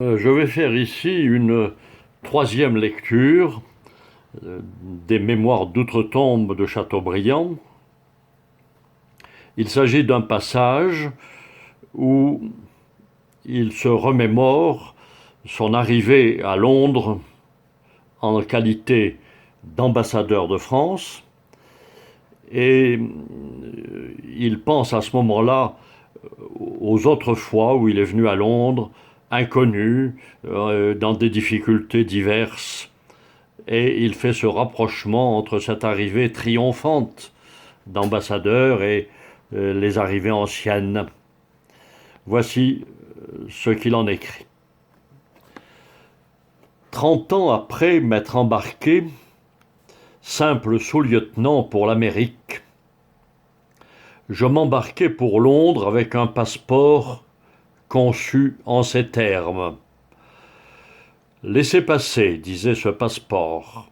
Je vais faire ici une troisième lecture des Mémoires d'outre-tombe de Chateaubriand. Il s'agit d'un passage où il se remémore son arrivée à Londres en qualité d'ambassadeur de France et il pense à ce moment-là aux autres fois où il est venu à Londres, inconnu, dans des difficultés diverses. Et il fait ce rapprochement entre cette arrivée triomphante d'ambassadeurs et les arrivées anciennes. Voici ce qu'il en écrit. 30 ans après m'être embarqué, simple sous-lieutenant pour l'Amérique, je m'embarquai pour Londres avec un passeport conçu en ces termes. Laissez passer, disait ce passeport.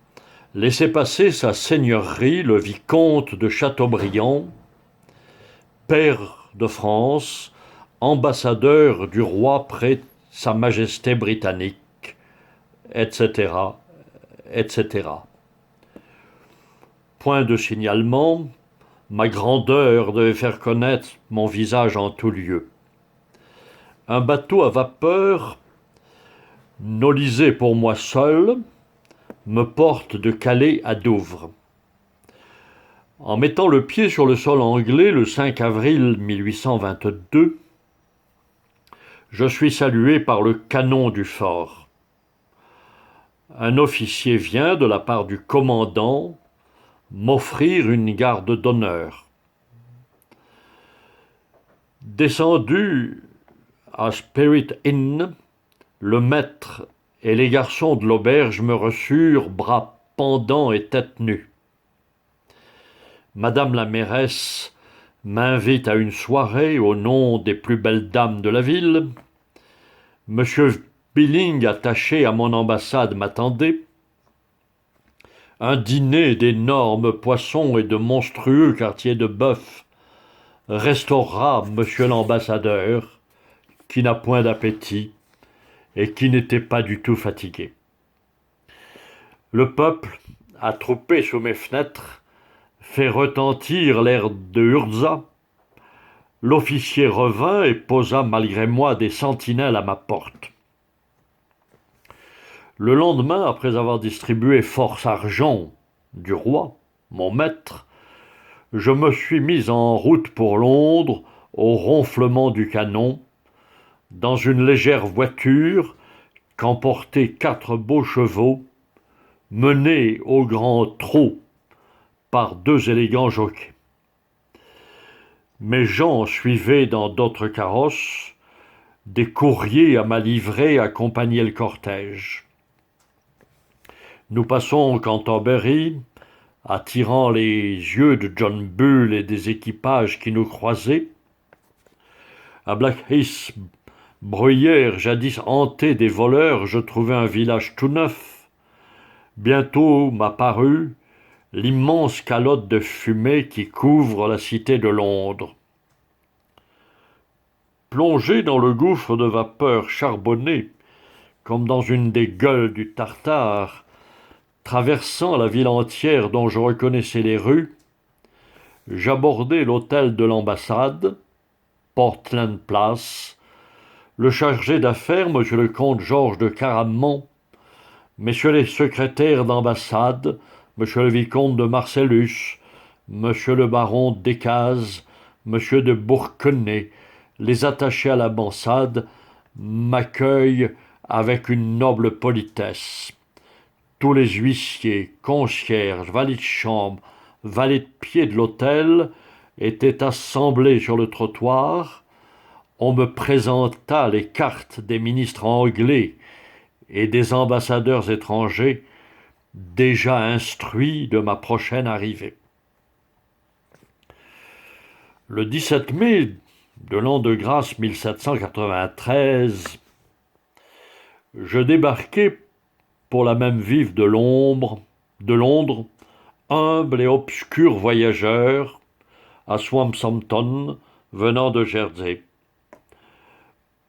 Laissez passer sa seigneurie, le vicomte de Chateaubriand, père de France, ambassadeur du roi près sa majesté britannique, etc., etc. Point de signalement, ma grandeur devait faire connaître mon visage en tout lieu. Un bateau à vapeur, nolisé pour moi seul, me porte de Calais à Douvres. En mettant le pied sur le sol anglais le 5 avril 1822, je suis salué par le canon du fort. Un officier vient, de la part du commandant, m'offrir une garde d'honneur. Descendu à Spirit Inn, le maître et les garçons de l'auberge me reçurent, bras pendants et tête nue. Madame la mairesse m'invite à une soirée au nom des plus belles dames de la ville. Monsieur Billing, attaché à mon ambassade, m'attendait. Un dîner d'énormes poissons et de monstrueux quartiers de bœuf restaura monsieur l'ambassadeur, qui n'a point d'appétit et qui n'était pas du tout fatigué. Le peuple, attroupé sous mes fenêtres, fait retentir l'air de Urza. L'officier revint et posa malgré moi des sentinelles à ma porte. Le lendemain, après avoir distribué force argent du roi, mon maître, je me suis mis en route pour Londres au ronflement du canon, dans une légère voiture qu'emportaient 4 beaux chevaux, menés au grand trot par 2 élégants jockeys. Mes gens suivaient dans d'autres carrosses, des courriers à ma livrée accompagnaient le cortège. Nous passons Canterbury, attirant les yeux de John Bull et des équipages qui nous croisaient. À Blackheath, bruyère jadis hantée des voleurs, je trouvai un village tout neuf. Bientôt m'apparut l'immense calotte de fumée qui couvre la cité de Londres. Plongé dans le gouffre de vapeur charbonnée, comme dans une des gueules du Tartare, traversant la ville entière dont je reconnaissais les rues, j'abordai l'hôtel de l'ambassade, Portland Place, le chargé d'affaires, monsieur le comte Georges de Caraman, messieurs les secrétaires d'ambassade, monsieur le vicomte de Marcellus, monsieur le baron Decazes, monsieur de Bourquenay, les attachés à l'ambassade, m'accueillent avec une noble politesse. Tous les huissiers, concierges, valets de chambre, valets de pied de l'hôtel étaient assemblés sur le trottoir. On me présenta les cartes des ministres anglais et des ambassadeurs étrangers déjà instruits de ma prochaine arrivée. Le 17 mai de l'an de grâce 1793, je débarquai pour la même vive de Londres, humble et obscur voyageur, à Swamphampton, venant de Jersey.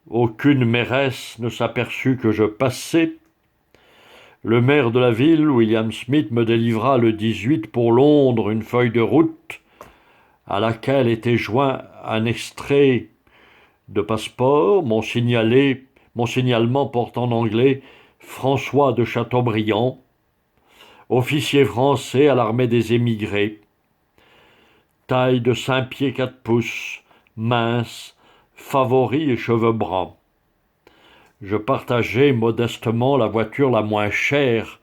Aucune mairesse ne s'aperçut que je passais. Le maire de la ville, William Smith, me délivra le 18 pour Londres une feuille de route à laquelle était joint un extrait de passeport. Mon signalement porte en anglais François de Chateaubriand, officier français à l'armée des émigrés, taille de 5 pieds 4 pouces, mince, favori et cheveux bruns. Je partageais modestement la voiture la moins chère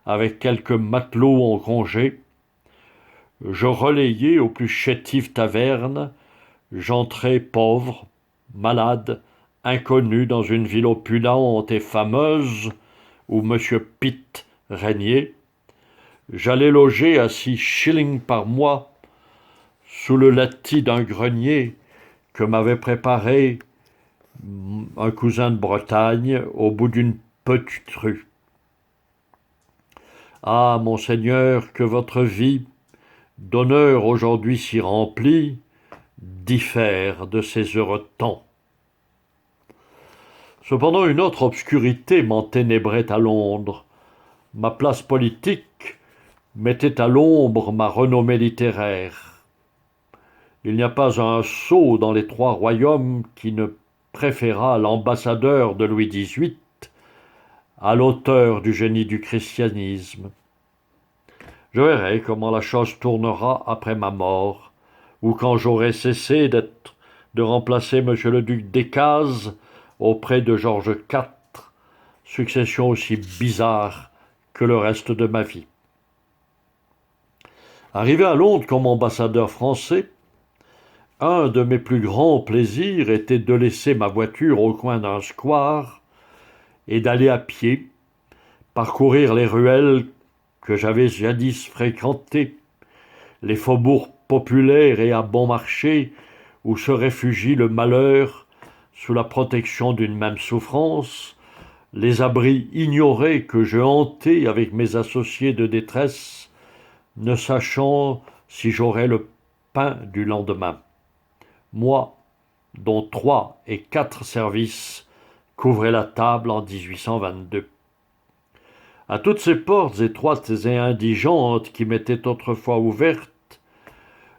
avec quelques matelots en congé. Je relayais aux plus chétives tavernes. J'entrais pauvre, malade, inconnu dans une ville opulente et fameuse où M. Pitt régnait. J'allais loger à 6 shillings par mois sous le lati d'un grenier que m'avait préparé un cousin de Bretagne au bout d'une petite rue. Ah, monseigneur, que votre vie, d'honneur aujourd'hui si remplie, diffère de ces heureux temps. Cependant, une autre obscurité m'enténébrait à Londres. Ma place politique mettait à l'ombre ma renommée littéraire. Il n'y a pas un sot dans les 3 royaumes qui ne préférât l'ambassadeur de Louis XVIII à l'auteur du génie du christianisme. Je verrai comment la chose tournera après ma mort, ou quand j'aurai cessé de remplacer M. le duc d'Écaz auprès de Georges IV, succession aussi bizarre que le reste de ma vie. Arrivé à Londres comme ambassadeur français, un de mes plus grands plaisirs était de laisser ma voiture au coin d'un square et d'aller à pied, parcourir les ruelles que j'avais jadis fréquentées, les faubourgs populaires et à bon marché où se réfugie le malheur sous la protection d'une même souffrance, les abris ignorés que je hantais avec mes associés de détresse, ne sachant si j'aurais le pain du lendemain. Moi, dont 3 et 4 services couvraient la table en 1822. À toutes ces portes étroites et indigentes qui m'étaient autrefois ouvertes,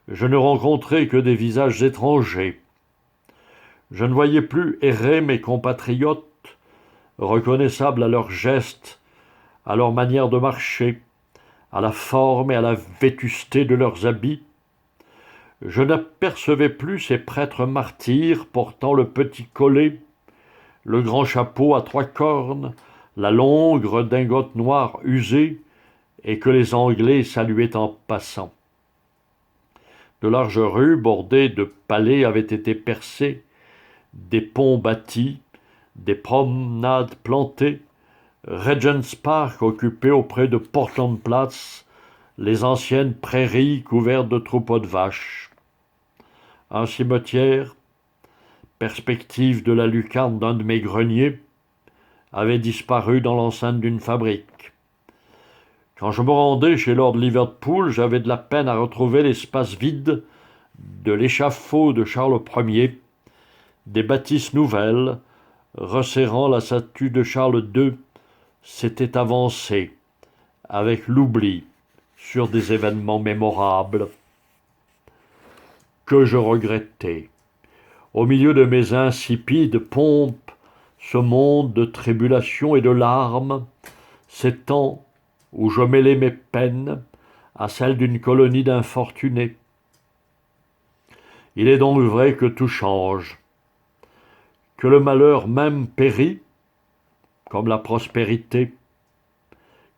je ne rencontrais que des visages étrangers. Je ne voyais plus errer mes compatriotes, reconnaissables à leurs gestes, à leur manière de marcher, à la forme et à la vétusté de leurs habits. Je n'apercevais plus ces prêtres martyrs portant le petit collet, le grand chapeau à 3 cornes, la longue redingote noire usée, et que les Anglais saluaient en passant. De larges rues bordées de palais avaient été percées, des ponts bâtis, des promenades plantées, Regent's Park occupé auprès de Portland Place, les anciennes prairies couvertes de troupeaux de vaches. Un cimetière, perspective de la lucarne d'un de mes greniers, avait disparu dans l'enceinte d'une fabrique. Quand je me rendais chez Lord Liverpool, j'avais de la peine à retrouver l'espace vide de l'échafaud de Charles Ier, des bâtisses nouvelles, resserrant la statue de Charles II, s'étaient avancées, avec l'oubli, sur des événements mémorables que je regrettais. Au milieu de mes insipides pompes, ce monde de tribulations et de larmes, ces temps où je mêlais mes peines à celles d'une colonie d'infortunés. Il est donc vrai que tout change, que le malheur même périt, comme la prospérité.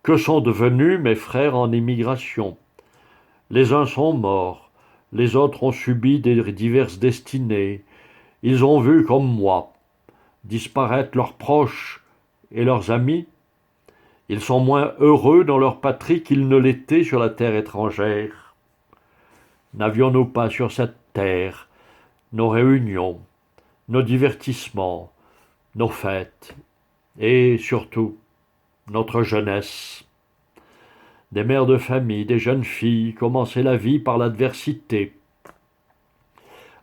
Que sont devenus mes frères en émigration? Les uns sont morts, les autres ont subi des diverses destinées. Ils ont vu, comme moi, disparaître leurs proches et leurs amis. Ils sont moins heureux dans leur patrie qu'ils ne l'étaient sur la terre étrangère. N'avions-nous pas sur cette terre nos réunions, nos divertissements, nos fêtes, et surtout notre jeunesse? Des mères de famille, des jeunes filles commençaient la vie par l'adversité.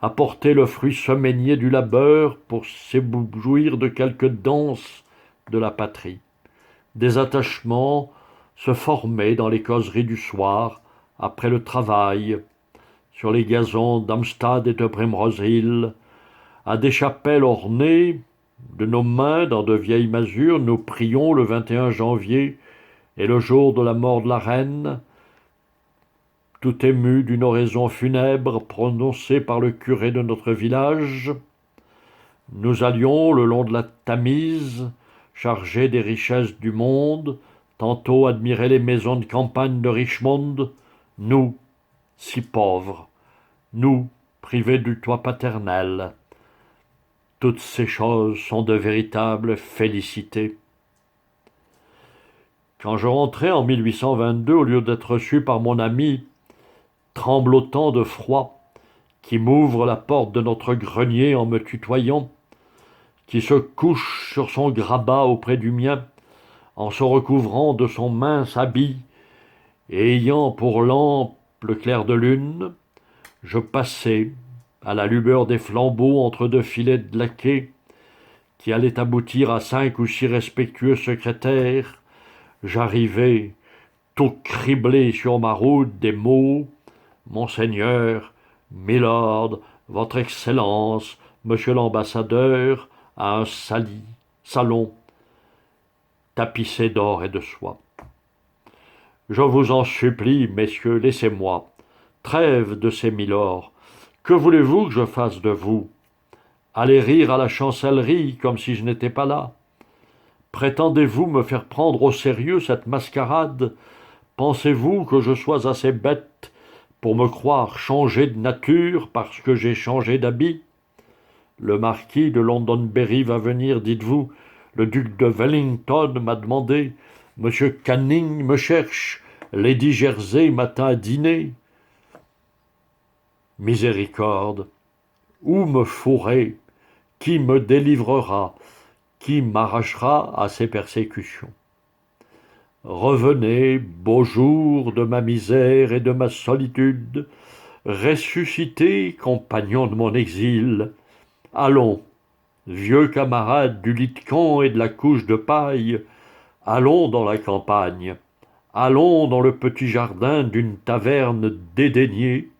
apporter le fruit semainier du labeur pour s'éblouir de quelques danses de la patrie. Des attachements se formaient dans les causeries du soir, après le travail, sur les gazons d'Amstad et de Primrose Hill, à des chapelles ornées. De nos mains, dans de vieilles masures, nous prions le 21 janvier et le jour de la mort de la reine, tout ému d'une oraison funèbre prononcée par le curé de notre village. Nous allions le long de la Tamise, chargés des richesses du monde, tantôt admirer les maisons de campagne de Richmond, nous, si pauvres, nous, privés du toit paternel. Toutes ces choses sont de véritables félicités. Quand je rentrai en 1822, au lieu d'être reçu par mon ami, tremblotant de froid, qui m'ouvre la porte de notre grenier en me tutoyant, qui se couche sur son grabat auprès du mien, en se recouvrant de son mince habit, et ayant pour lampe le clair de lune, je passai, à la lueur des flambeaux entre deux filets de laquais, qui allaient aboutir à 5 ou 6 respectueux secrétaires, j'arrivai, tout criblé sur ma route des mots: Monseigneur, Milord, Votre Excellence, Monsieur l'Ambassadeur, à un salon tapissé d'or et de soie. Je vous en supplie, messieurs, laissez-moi. Trêve de ces milords. Que voulez-vous que je fasse de vous? Aller rire à la chancellerie comme si je n'étais pas là? Prétendez-vous me faire prendre au sérieux cette mascarade? Pensez-vous que je sois assez bête pour me croire changé de nature parce que j'ai changé d'habit? Le marquis de Londonderry va venir, dites-vous. Le duc de Wellington m'a demandé. Monsieur Canning me cherche. Lady Jersey m'attend à dîner. Miséricorde! Où me fourrer? Qui me délivrera? Qui m'arrachera à ces persécutions? Revenez, beaux jours de ma misère et de ma solitude, ressuscitez, compagnons de mon exil. Allons, vieux camarades du lit de camp et de la couche de paille, allons dans la campagne, allons dans le petit jardin d'une taverne dédaignée,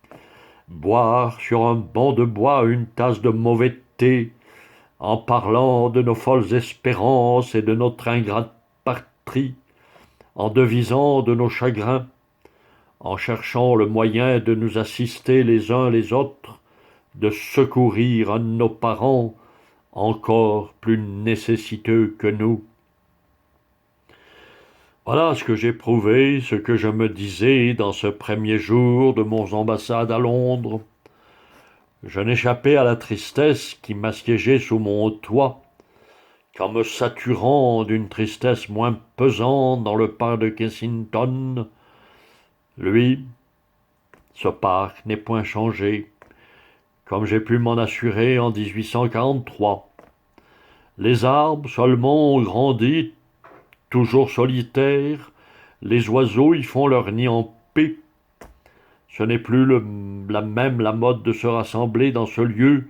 boire sur un banc de bois une tasse de mauvais thé, en parlant de nos folles espérances et de notre ingrate patrie, en devisant de nos chagrins, en cherchant le moyen de nous assister les uns les autres, de secourir un de nos parents encore plus nécessiteux que nous. Voilà ce que j'éprouvais, ce que je me disais dans ce premier jour de mon ambassade à Londres. Je n'échappais à la tristesse qui m'assiégeait sous mon toit, qu'en me saturant d'une tristesse moins pesante dans le parc de Kensington, lui, ce parc n'est point changé, comme j'ai pu m'en assurer en 1843. Les arbres seulement ont grandi, toujours solitaires, les oiseaux y font leur nid en paix. Ce n'est plus la mode de se rassembler dans ce lieu,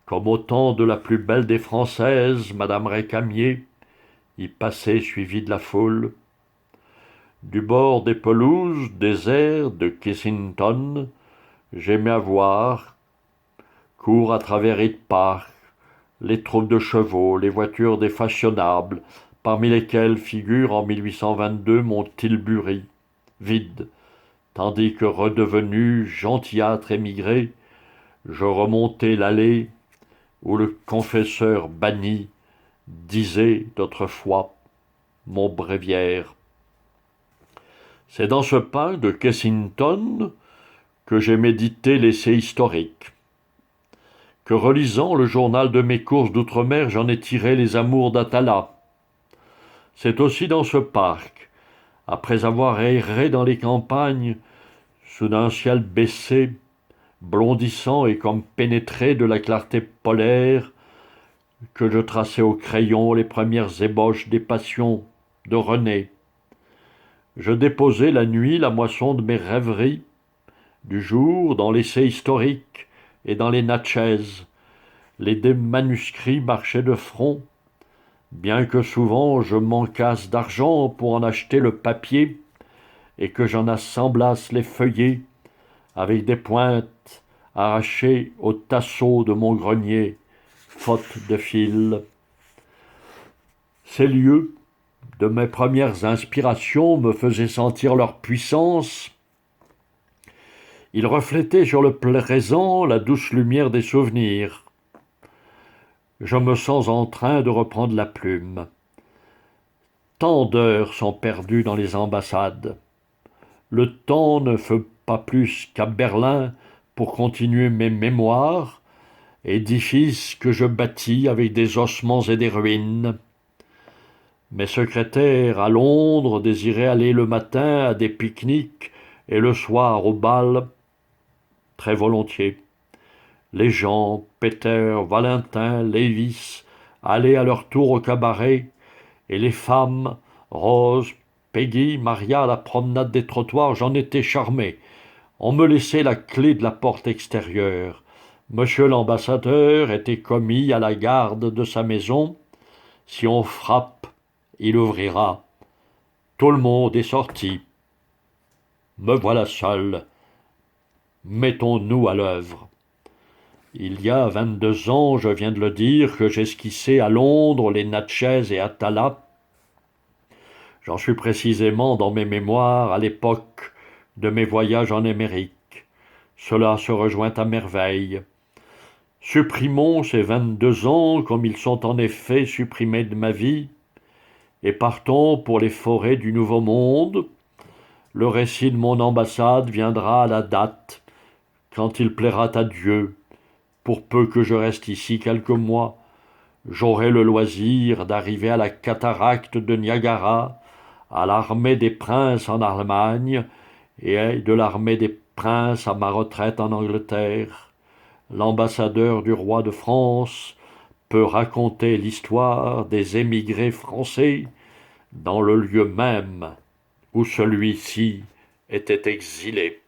comme au temps de la plus belle des Françaises, Madame Récamier, y passait suivie de la foule. Du bord des pelouses désertes de Kensington, j'aimais à voir, courent à travers Hyde Park, les troupes de chevaux, les voitures des fashionables, parmi lesquelles figure en 1822 mon tilbury, vide, tandis que redevenu gentillâtre émigré, je remontais l'allée où le confesseur banni disait d'autrefois mon bréviaire. C'est dans ce parc de Kensington que j'ai médité l'essai historique, que relisant le journal de mes courses d'outre-mer, j'en ai tiré les amours d'Atala. C'est aussi dans ce parc, après avoir erré dans les campagnes, sous un ciel baissé, blondissant et comme pénétré de la clarté polaire, que je traçais au crayon les premières ébauches des passions de René. Je déposai la nuit la moisson de mes rêveries, du jour dans l'essai historique, et dans les Natchez. Les deux manuscrits marchaient de front, bien que souvent je manquasse d'argent pour en acheter le papier et que j'en assemblasse les feuillets avec des pointes arrachées au tasseau de mon grenier, faute de fil. Ces lieux de mes premières inspirations me faisaient sentir leur puissance. Ils reflétaient sur le présent la douce lumière des souvenirs. Je me sens en train de reprendre la plume. Tant d'heures sont perdues dans les ambassades. Le temps ne fait pas plus qu'à Berlin pour continuer mes mémoires, édifices que je bâtis avec des ossements et des ruines. Mes secrétaires à Londres désiraient aller le matin à des pique-niques et le soir au bal. Très volontiers. Les gens, Peter, Valentin, Lévis, allaient à leur tour au cabaret, et les femmes, Rose, Peggy, Maria, à la promenade des trottoirs, j'en étais charmé. On me laissait la clé de la porte extérieure. Monsieur l'ambassadeur était commis à la garde de sa maison. Si on frappe, il ouvrira. Tout le monde est sorti. Me voilà seul. Mettons-nous à l'œuvre. Il y a 22 ans, je viens de le dire, que j'esquissais à Londres les Natchez et Atala. J'en suis précisément dans mes mémoires à l'époque de mes voyages en Amérique. Cela se rejoint à merveille. Supprimons ces 22 ans comme ils sont en effet supprimés de ma vie, et partons pour les forêts du Nouveau Monde. Le récit de mon ambassade viendra à la date, quand il plaira à Dieu. Pour peu que je reste ici quelques mois, j'aurai le loisir d'arriver à la cataracte de Niagara, à l'armée des princes en Allemagne et de l'armée des princes à ma retraite en Angleterre. L'ambassadeur du roi de France peut raconter l'histoire des émigrés français dans le lieu même où celui-ci était exilé.